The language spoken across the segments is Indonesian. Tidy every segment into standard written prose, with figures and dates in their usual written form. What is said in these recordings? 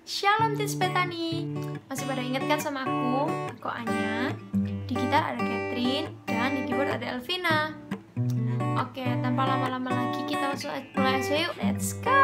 Shalom Tis Petani. Masih pada ingat kan sama aku Anya. Di gitar ada Catherine dan di keyboard ada Elvina. Oke, tanpa lama-lama lagi kita langsung mulai aja yuk. Let's go.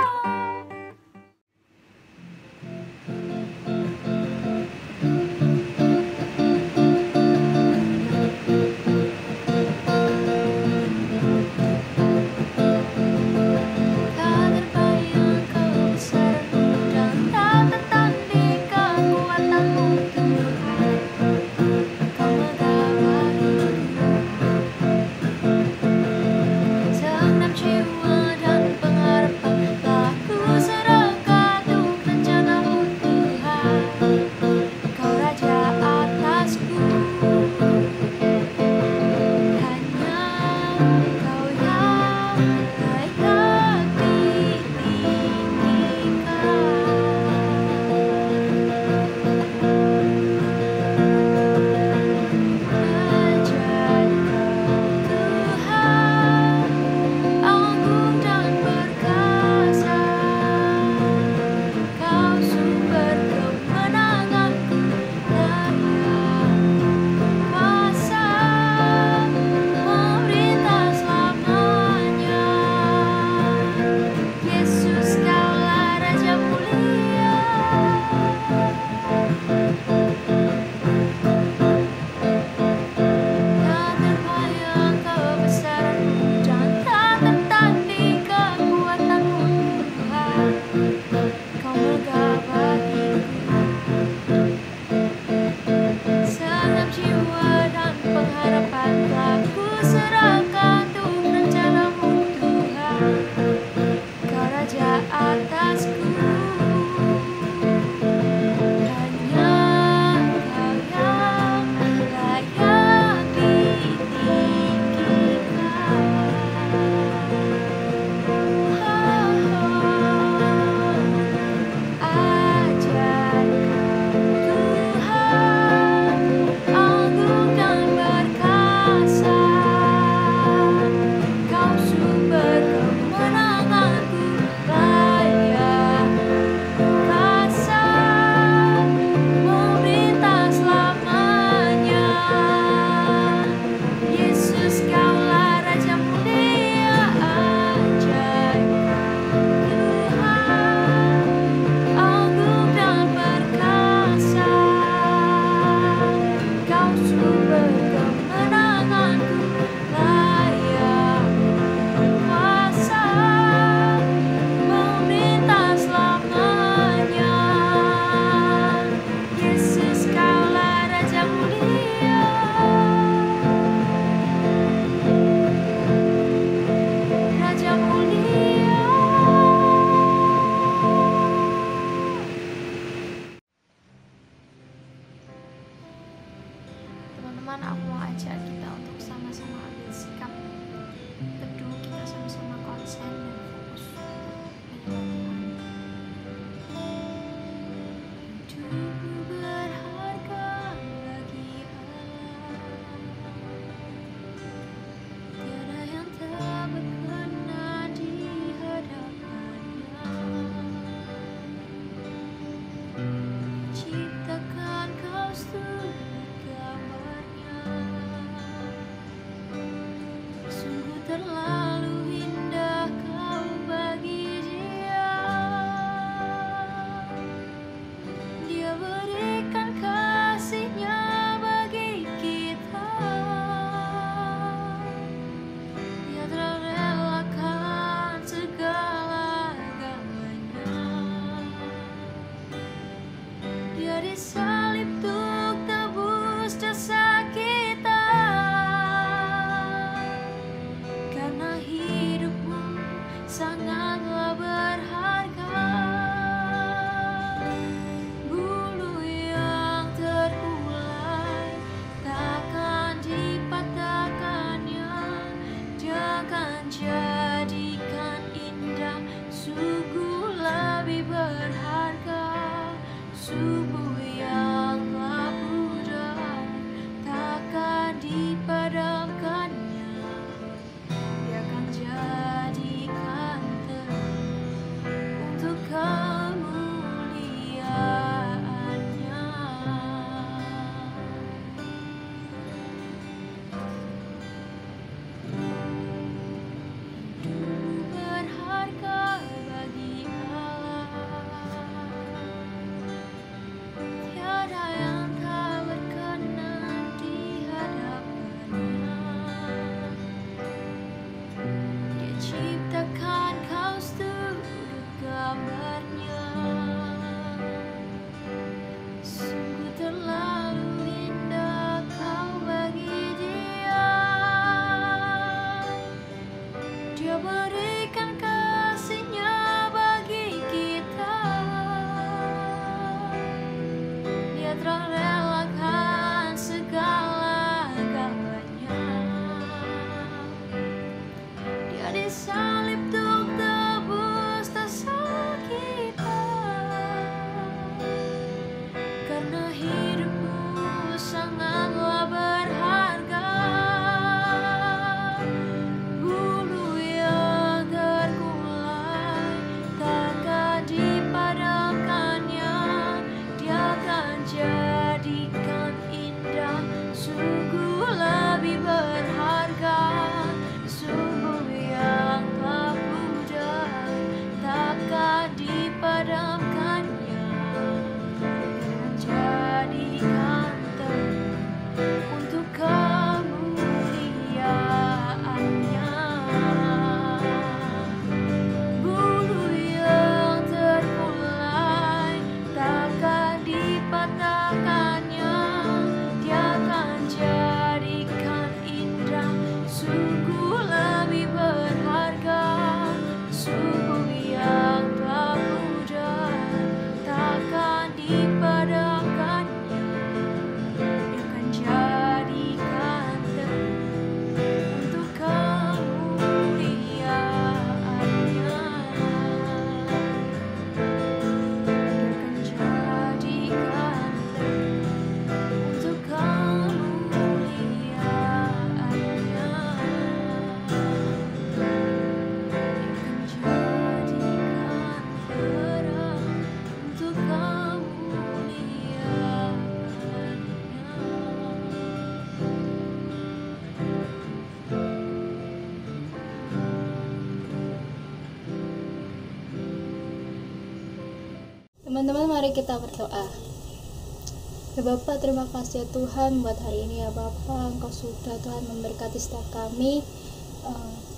Teman-teman, aku mau ajak kita untuk sama-sama ambil sikap teduh, kita sama-sama konsen dan fokus menyembah Tuhan. Hidupku berharga bagi Allah, tiada yang tak berguna di hadapannya. Ciptakan kau sungguh terlalu indah kau bagi dia. Dia berikan kasihnya bagi kita. Dia telah relakan segala-galanya. Dia disalib untuk tebus dosa kita. Karena hidupmu sangatlah berharga. Bulu yang terkulai takkan dipatahkannya. Jangan jadikan indah, sungguh lebih berharga. Subuh yang telah pudar takkan dipadamkannya. Dia akan jadikan terang Teman-teman, mari kita berdoa. Ya Bapa, terima kasih ya Tuhan buat hari ini ya Bapa. Engkau sudah Tuhan memberkati setiap kami.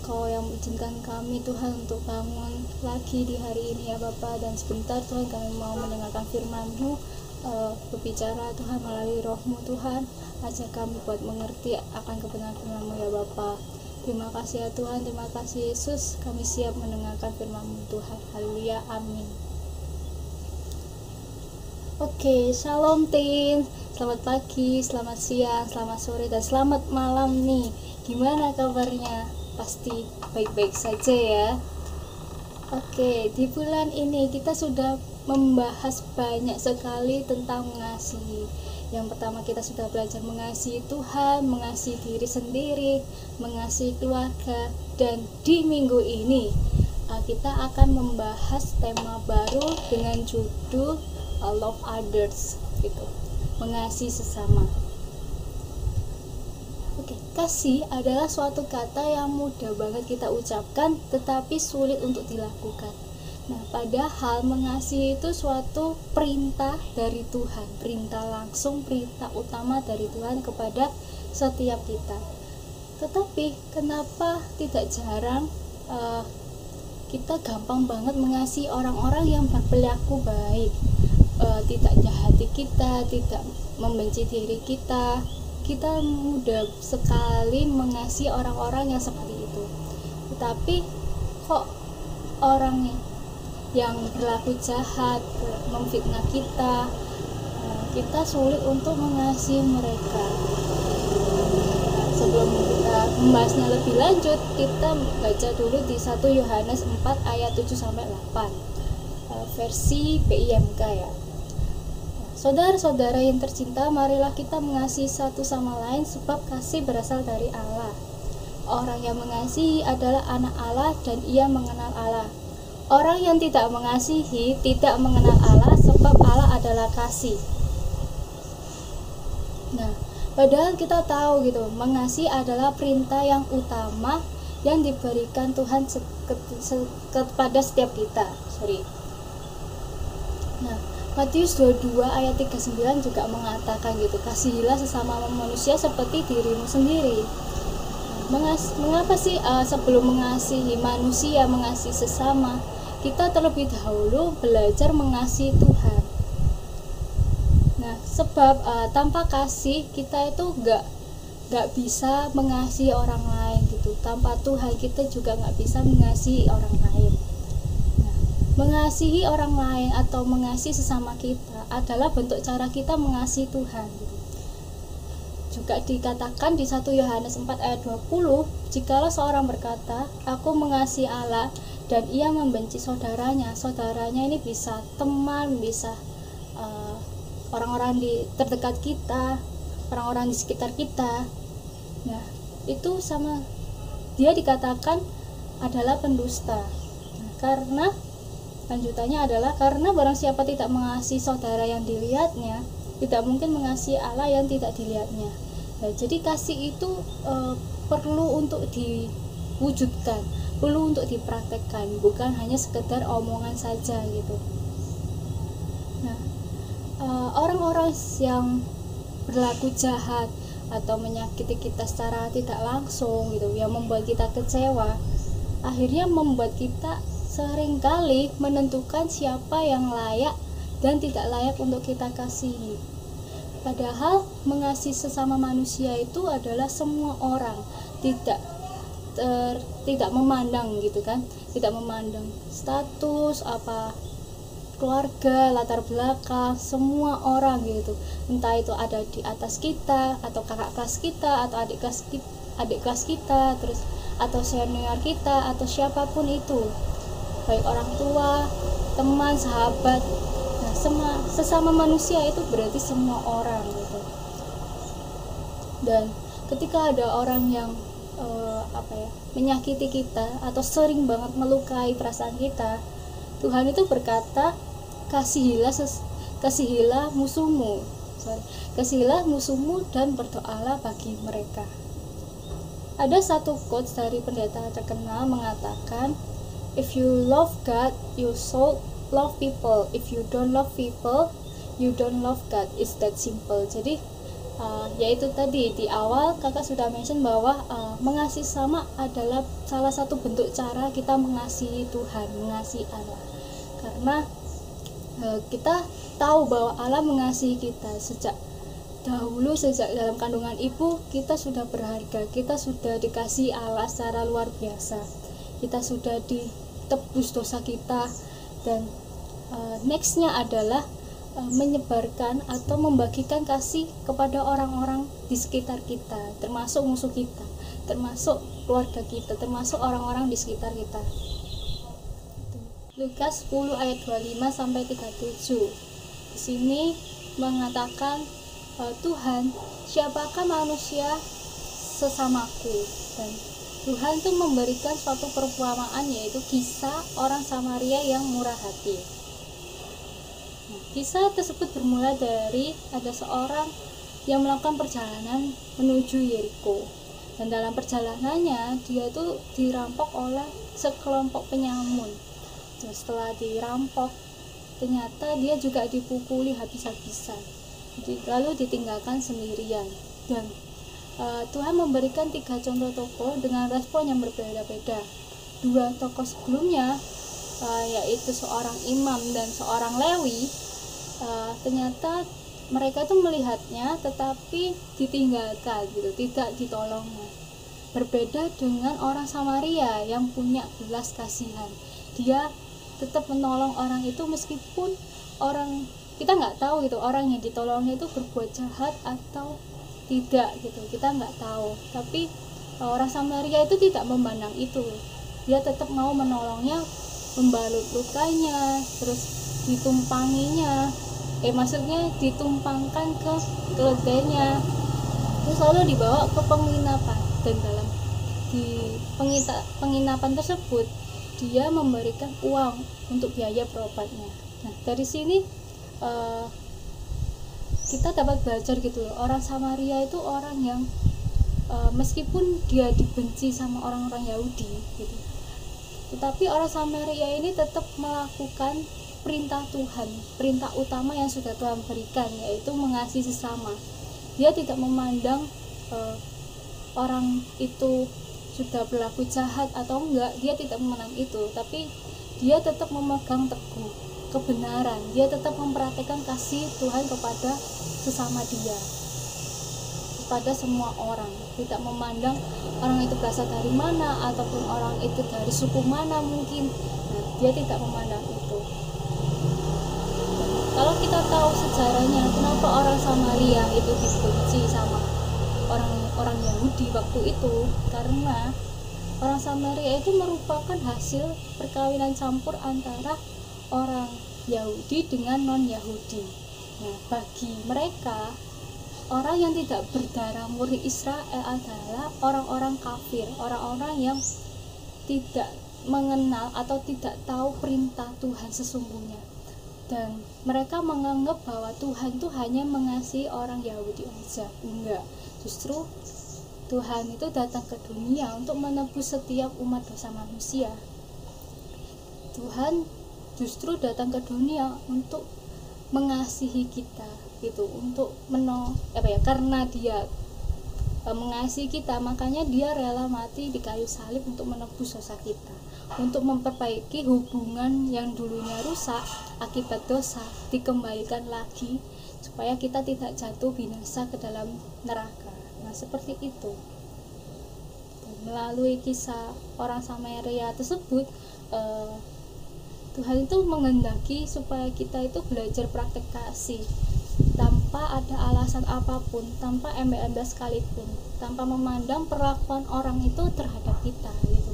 Kau yang mengizinkan kami Tuhan untuk bangun lagi di hari ini ya Bapa. Dan sebentar Tuhan kami mau mendengarkan firman-Mu, berbicara Tuhan melalui Roh-Mu Tuhan. Ajak kami buat mengerti akan kebenaran firman-Mu ya Bapa. Terima kasih ya Tuhan, terima kasih Yesus. Kami siap mendengarkan firman-Mu Tuhan. Haleluya, amin. Oke, shalom Tin. Selamat pagi, selamat siang, selamat sore, dan selamat malam nih. Gimana kabarnya? Pasti baik-baik saja ya. Oke, di bulan ini kita sudah membahas banyak sekali tentang mengasihi. Yang pertama, kita sudah belajar mengasihi Tuhan, mengasihi diri sendiri, mengasihi keluarga. Dan di minggu ini kita akan membahas tema baru dengan judul love others, gitu, mengasihi sesama. Oke, kasih adalah suatu kata yang mudah banget kita ucapkan tetapi sulit untuk dilakukan. Nah, padahal mengasihi itu suatu perintah dari Tuhan, perintah langsung, perintah utama dari Tuhan kepada setiap kita. Tetapi kenapa tidak jarang kita gampang banget mengasihi orang-orang yang berperilaku baik, tidak jahati kita, tidak membenci diri kita. Kita mudah sekali mengasihi orang-orang yang seperti itu. Tetapi kok orang yang berlaku jahat, memfitnah kita, kita sulit untuk mengasihi mereka. Sebelum kita membahasnya lebih lanjut, kita baca dulu di 1 Yohanes 4 ayat 7-8 versi BIMK ya. Saudara-saudara yang tercinta, marilah kita mengasihi satu sama lain sebab kasih berasal dari Allah. Orang yang mengasihi adalah anak Allah dan ia mengenal Allah. Orang yang tidak mengasihi tidak mengenal Allah sebab Allah adalah kasih. Nah, padahal kita tahu gitu, mengasihi adalah perintah yang utama yang diberikan Tuhan kepada setiap kita. Nah, Matius 22 ayat 39 juga mengatakan gitu, kasihilah sesama manusia seperti dirimu sendiri. Mengapa sih sebelum mengasihi manusia, mengasihi sesama, kita terlebih dahulu belajar mengasihi Tuhan? Nah, sebab tanpa kasih kita itu gak bisa mengasihi orang lain gitu. Tanpa Tuhan kita juga gak bisa mengasihi orang lain. Mengasihi orang lain atau mengasihi sesama kita adalah bentuk cara kita mengasihi Tuhan. Juga dikatakan di 1 Yohanes 4 ayat 20, jikalau seorang berkata, aku mengasihi Allah, dan ia membenci saudaranya ini bisa teman, bisa orang-orang terdekat kita, orang-orang di sekitar kita. Nah, itu sama dia dikatakan adalah pendusta. Nah, karena lanjutannya adalah karena barang siapa tidak mengasihi saudara yang dilihatnya, tidak mungkin mengasihi Allah yang tidak dilihatnya. Nah, jadi kasih itu perlu untuk diwujudkan, perlu untuk dipraktekkan, bukan hanya sekedar omongan saja gitu. Nah, orang-orang yang berlaku jahat atau menyakiti kita secara tidak langsung gitu, yang membuat kita kecewa, akhirnya membuat kita seringkali menentukan siapa yang layak dan tidak layak untuk kita kasihi. Padahal mengasihi sesama manusia itu adalah semua orang, tidak memandang gitu kan, tidak memandang status, keluarga, latar belakang, semua orang gitu. Entah itu ada di atas kita atau kakak kelas kita atau adik kelas kita, terus atau senior kita atau siapapun itu. Baik orang tua, teman, sahabat. Nah, sesama manusia itu berarti semua orang gitu. Dan ketika ada orang yang menyakiti kita atau sering banget melukai perasaan kita, Tuhan itu berkata, kasihilah musuhmu dan berdoalah bagi mereka. Ada satu quotes dari pendeta terkenal mengatakan, if you love God, you should love people. If you don't love people, you don't love God. It's that simple. Jadi yaitu tadi di awal kakak sudah mention bahwa mengasihi sama adalah salah satu bentuk cara kita mengasihi Tuhan, mengasihi Allah. Karena kita tahu bahwa Allah mengasihi kita sejak dahulu, sejak dalam kandungan ibu kita sudah berharga, kita sudah dikasihi Allah secara luar biasa, kita sudah ditebus dosa kita. Dan nextnya adalah menyebarkan atau membagikan kasih kepada orang-orang di sekitar kita, termasuk musuh kita, termasuk keluarga kita, termasuk orang-orang di sekitar kita. Lukas 10 ayat 25 sampai 37. Di sini mengatakan, Tuhan, siapakah manusia sesamaku? Dan Tuhan itu memberikan suatu perumpamaan, yaitu kisah orang Samaria yang murah hati. Kisah tersebut bermula dari ada seorang yang melakukan perjalanan menuju Yeriko, dan dalam perjalanannya dia itu dirampok oleh sekelompok penyamun. Setelah dirampok, ternyata dia juga dipukuli habis-habisan, lalu ditinggalkan sendirian. Dan Tuhan memberikan 3 contoh tokoh dengan respon yang berbeda-beda. 2 tokoh sebelumnya, yaitu seorang imam dan seorang Lewi, ternyata mereka itu melihatnya tetapi ditinggalkan gitu, tidak ditolongnya. Berbeda dengan orang Samaria yang punya belas kasihan, dia tetap menolong orang itu meskipun kita nggak tahu gitu orang yang ditolongnya itu berbuat jahat atau tidak gitu, kita nggak tahu. Tapi orang Samaria itu tidak memandang itu, dia tetap mau menolongnya, membalut lukanya, terus ditumpanginya, maksudnya ditumpangkan ke keledainya, terus lalu dibawa ke penginapan. Dan dalam di penginapan tersebut dia memberikan uang untuk biaya berobatnya. Nah, dari sini kita dapat belajar gitu loh, orang Samaria itu orang yang meskipun dia dibenci sama orang-orang Yahudi gitu, tetapi orang Samaria ini tetap melakukan perintah Tuhan, perintah utama yang sudah Tuhan berikan, yaitu mengasihi sesama. Dia tidak memandang orang itu sudah berlaku jahat atau enggak, dia tidak memandang itu, tapi dia tetap memegang teguh kebenaran, dia tetap mempraktikkan kasih Tuhan kepada sesama dia, kepada semua orang, tidak memandang orang itu berasal dari mana ataupun orang itu dari suku mana mungkin. Nah, dia tidak memandang itu. Kalau kita tahu sejarahnya, kenapa orang Samaria itu dibenci sama orang Yahudi waktu itu, karena orang Samaria itu merupakan hasil perkawinan campur antara orang Yahudi dengan non-Yahudi. Nah, bagi mereka, orang yang tidak berdarah murni Israel adalah orang-orang kafir, orang-orang yang tidak mengenal atau tidak tahu perintah Tuhan sesungguhnya. Dan mereka menganggap bahwa Tuhan itu hanya mengasihi orang Yahudi saja. Enggak, justru Tuhan itu datang ke dunia untuk menebus setiap umat dosa manusia. Tuhan justru datang ke dunia untuk mengasihi kita gitu, untuk karena dia mengasihi kita, makanya dia rela mati di kayu salib untuk menebus dosa kita, untuk memperbaiki hubungan yang dulunya rusak akibat dosa, dikembalikan lagi supaya kita tidak jatuh binasa ke dalam neraka. Nah, seperti itu. Dan melalui kisah orang Samaria tersebut, Tuhan itu menghendaki supaya kita itu belajar praktek kasih tanpa ada alasan apapun, tanpa embel-embel sekalipun, tanpa memandang perlakuan orang itu terhadap kita gitu.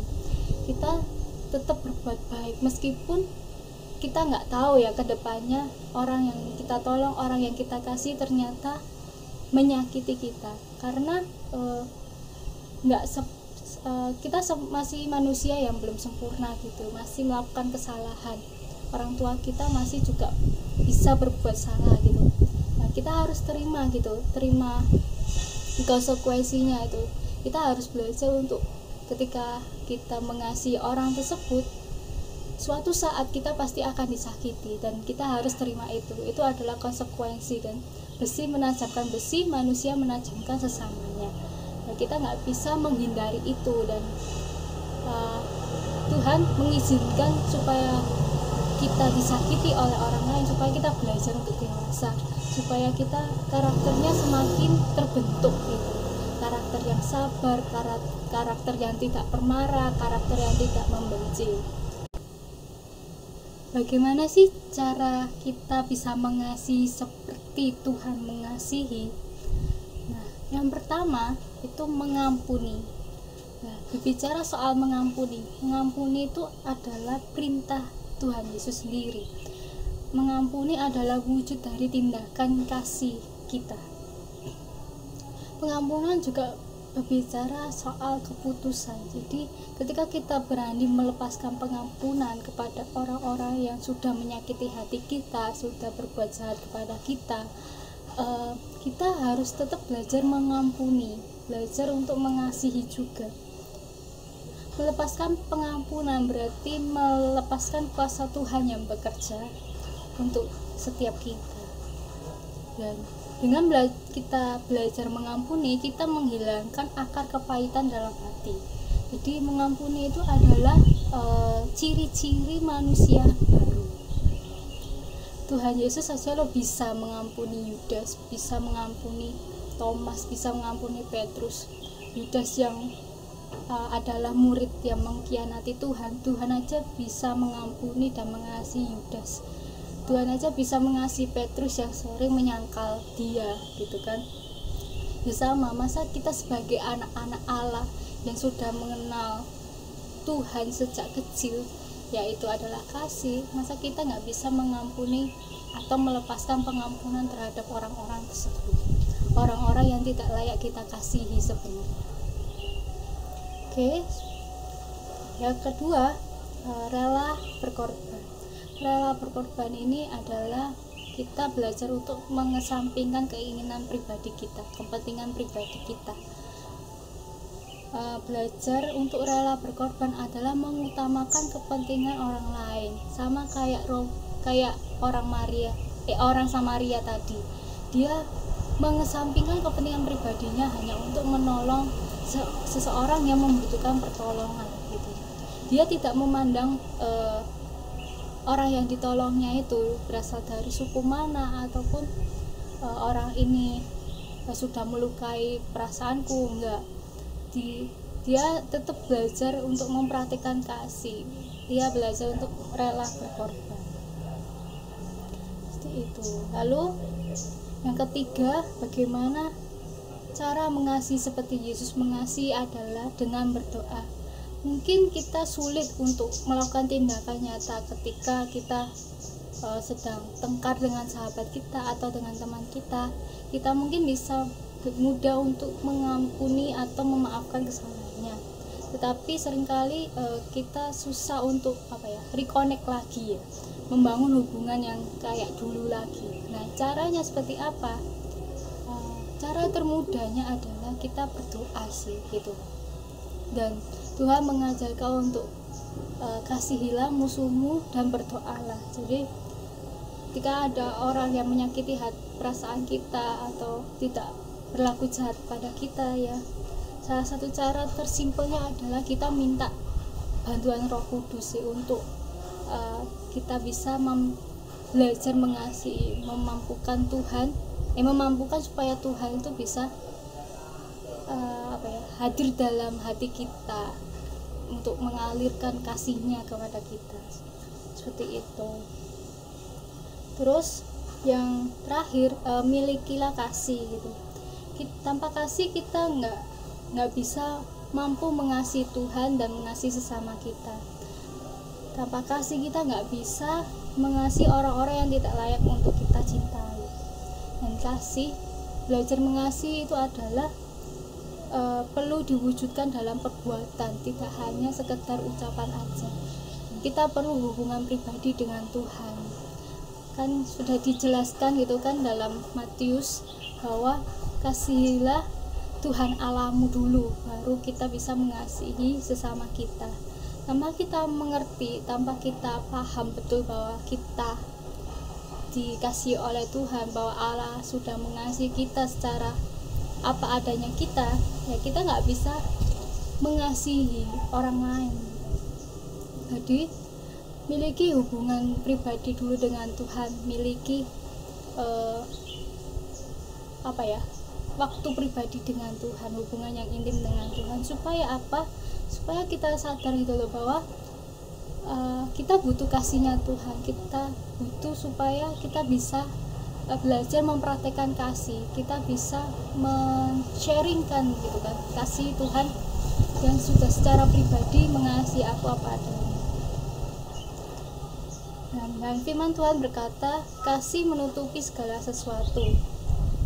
Kita tetap berbuat baik meskipun kita nggak tahu ya ke depannya orang yang kita tolong, orang yang kita kasih ternyata menyakiti kita, karena kita masih manusia yang belum sempurna gitu, masih melakukan kesalahan. Orang tua kita masih juga bisa berbuat salah gitu. Nah, kita harus terima konsekuensinya itu. Kita harus belajar untuk ketika kita mengasihi orang tersebut, suatu saat kita pasti akan disakiti dan kita harus terima itu adalah konsekuensi. Dan besi menajamkan besi, manusia menajamkan sesamanya. Nah, kita nggak bisa menghindari itu, dan Tuhan mengizinkan supaya kita disakiti oleh orang lain supaya kita belajar untuk dewasa, supaya kita karakternya semakin terbentuk gitu. Karakter yang sabar, karakter yang tidak pemarah, karakter yang tidak membenci. Bagaimana sih cara kita bisa mengasihi seperti Tuhan mengasihi? Nah, yang pertama itu mengampuni. Nah, berbicara soal mengampuni itu adalah perintah Tuhan Yesus sendiri. Mengampuni adalah wujud dari tindakan kasih kita. Pengampunan juga berbicara soal keputusan. Jadi ketika kita berani melepaskan pengampunan kepada orang-orang yang sudah menyakiti hati kita, sudah berbuat jahat kepada kita, kita harus tetap belajar mengampuni, belajar untuk mengasihi juga. Melepaskan pengampunan berarti melepaskan kuasa Tuhan yang bekerja untuk setiap kita. Dan dengan kita belajar mengampuni, kita menghilangkan akar kepahitan dalam hati. Jadi mengampuni itu adalah ciri-ciri manusia baru. Tuhan Yesus saja loh bisa mengampuni Yudas, bisa mengampuni Thomas, bisa mengampuni Petrus. Yudas yang adalah murid yang mengkhianati Tuhan aja bisa mengampuni dan mengasihi Yudas. Tuhan aja bisa mengasihi Petrus yang sering menyangkal dia, gitu kan. Ya sama, masa kita sebagai anak-anak Allah yang sudah mengenal Tuhan sejak kecil, yaitu adalah kasih, masa kita nggak bisa mengampuni atau melepaskan pengampunan terhadap orang-orang tersebut, orang-orang yang tidak layak kita kasihi sebenarnya. Oke, yang kedua, rela berkorban. Rela berkorban ini adalah kita belajar untuk mengesampingkan keinginan pribadi kita, kepentingan pribadi kita. Belajar untuk rela berkorban adalah mengutamakan kepentingan orang lain, sama kayak orang Samaria tadi. Dia mengesampingkan kepentingan pribadinya hanya untuk menolong seseorang yang membutuhkan pertolongan gitu. Dia tidak memandang orang yang ditolongnya itu berasal dari suku mana, ataupun orang ini sudah melukai perasaanku, enggak. Dia tetap belajar untuk mempraktikkan kasih. Dia belajar untuk rela berkorban. Seperti itu. Lalu yang ketiga, bagaimana cara mengasihi seperti Yesus mengasihi adalah dengan berdoa. Mungkin kita sulit untuk melakukan tindakan nyata ketika kita sedang tengkar dengan sahabat kita atau dengan teman kita. Kita mungkin bisa mudah untuk mengampuni atau memaafkan kesalahannya, tetapi seringkali kita susah untuk reconnect lagi ya, membangun hubungan yang kayak dulu lagi. Nah, caranya seperti apa? Cara termudahnya adalah kita berdoa sih gitu. Dan Tuhan mengajar kau untuk kasihilah musuhmu dan berdoalah. Jadi ketika ada orang yang menyakiti perasaan kita atau tidak berlaku jahat pada kita ya, salah satu cara tersimpelnya adalah kita minta bantuan Roh Kudus sih, untuk kita bisa belajar mengasihi, memampukan supaya Tuhan itu bisa hadir dalam hati kita untuk mengalirkan kasih-Nya kepada kita, seperti itu. Terus yang terakhir, milikilah kasih gitu. Tanpa kasih kita nggak bisa mampu mengasihi Tuhan dan mengasihi sesama kita. Tanpa kasih kita nggak bisa mengasihi orang-orang yang tidak layak untuk kita cintai. Dan belajar mengasihi itu adalah perlu diwujudkan dalam perbuatan, tidak hanya sekedar ucapan aja. Kita perlu hubungan pribadi dengan Tuhan. Kan sudah dijelaskan gitu kan dalam Matius, bahwa kasihilah Tuhan Allahmu dulu, baru kita bisa mengasihi sesama kita. tanpa kita mengerti, tanpa kita paham betul bahwa kita dikasihi oleh Tuhan, bahwa Allah sudah mengasihi kita secara apa adanya kita, ya kita nggak bisa mengasihi orang lain. Jadi miliki hubungan pribadi dulu dengan Tuhan, miliki waktu pribadi dengan Tuhan, hubungan yang intim dengan Tuhan. Supaya apa? Supaya kita sadar gitu loh, bahwa kita butuh kasihnya Tuhan, kita butuh supaya kita bisa belajar mempraktekkan kasih, kita bisa men-sharingkan gitu kan kasih Tuhan yang sudah secara pribadi mengasihi aku apa adanya. Dan firman Tuhan berkata, kasih menutupi segala sesuatu.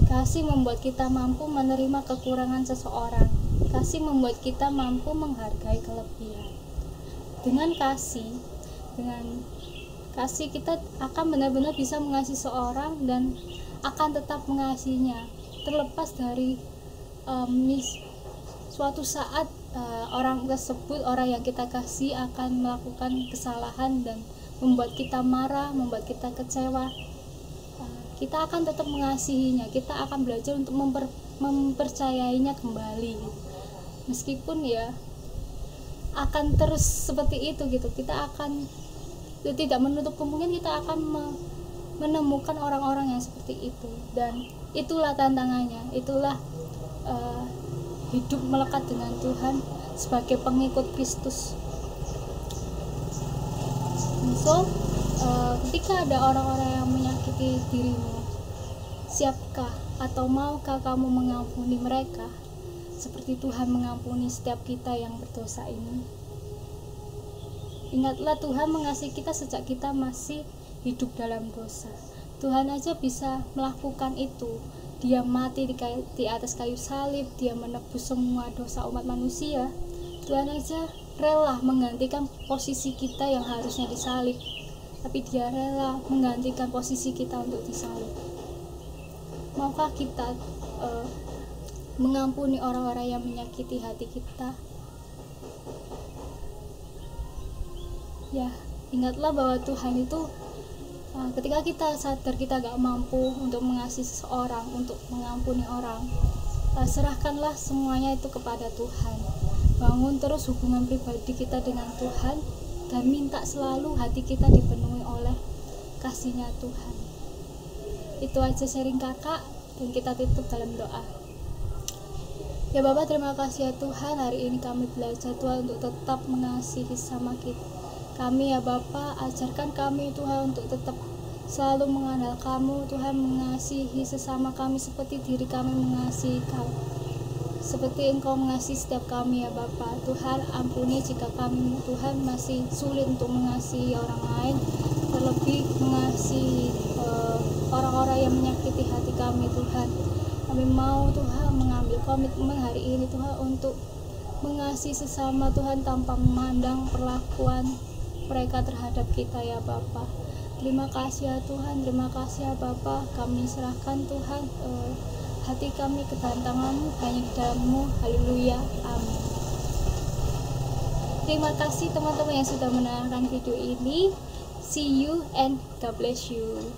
Kasih membuat kita mampu menerima kekurangan seseorang. Kasih membuat kita mampu menghargai kelebihan. Dengan kasih kita akan benar-benar bisa mengasihi seorang dan akan tetap mengasihinya, terlepas dari suatu saat orang tersebut, orang yang kita kasih akan melakukan kesalahan dan membuat kita marah, membuat kita kecewa. Kita akan tetap mengasihinya, kita akan belajar untuk mempercayainya kembali, meskipun ya akan terus seperti itu gitu. Kita akan tidak menutup kemungkinan kita akan menemukan orang-orang yang seperti itu, dan itulah tantangannya, itulah hidup melekat dengan Tuhan sebagai pengikut Kristus. So ketika ada orang-orang yang menyakiti dirimu, siapkah atau maukah kamu mengampuni mereka seperti Tuhan mengampuni setiap kita yang berdosa ini? Ingatlah, Tuhan mengasihi kita sejak kita masih hidup dalam dosa. Tuhan aja bisa melakukan itu. Dia mati di atas kayu salib, dia menebus semua dosa umat manusia. Tuhan aja rela menggantikan posisi kita yang harusnya disalib, tapi dia rela menggantikan posisi kita untuk disalib. Maukah kita mengampuni orang-orang yang menyakiti hati kita? Ya, ingatlah bahwa Tuhan itu ketika kita sadar kita gak mampu untuk mengasihi seseorang, untuk mengampuni orang, serahkanlah semuanya itu kepada Tuhan. Bangun terus hubungan pribadi kita dengan Tuhan, dan minta selalu hati kita dipenuhi oleh kasihnya Tuhan. Itu aja sharing kakak, dan kita tutup dalam doa. Ya Bapa, terima kasih ya Tuhan, hari ini kami belajar Tuhan untuk tetap mengasihi sama kami ya Bapa. Ajarkan kami Tuhan untuk tetap selalu mengandal kamu Tuhan, mengasihi sesama kami seperti diri kami mengasihi Kau, seperti Engkau mengasihi setiap kami ya Bapa. Tuhan, ampuni jika kami Tuhan masih sulit untuk mengasihi orang lain, terlebih mengasihi orang-orang yang menyakiti hati kami Tuhan. Kami mau Tuhan mengambil komitmen hari ini Tuhan untuk mengasihi sesama Tuhan tanpa memandang perlakuan mereka terhadap kita ya Bapa. Terima kasih ya Tuhan, terima kasih ya Bapa. Kami serahkan Tuhan hati kami ke dalam tangan-Mu, hanya di dalam-Mu. Haleluya, amin. Terima kasih teman-teman yang sudah menonton video ini. See you and God bless you.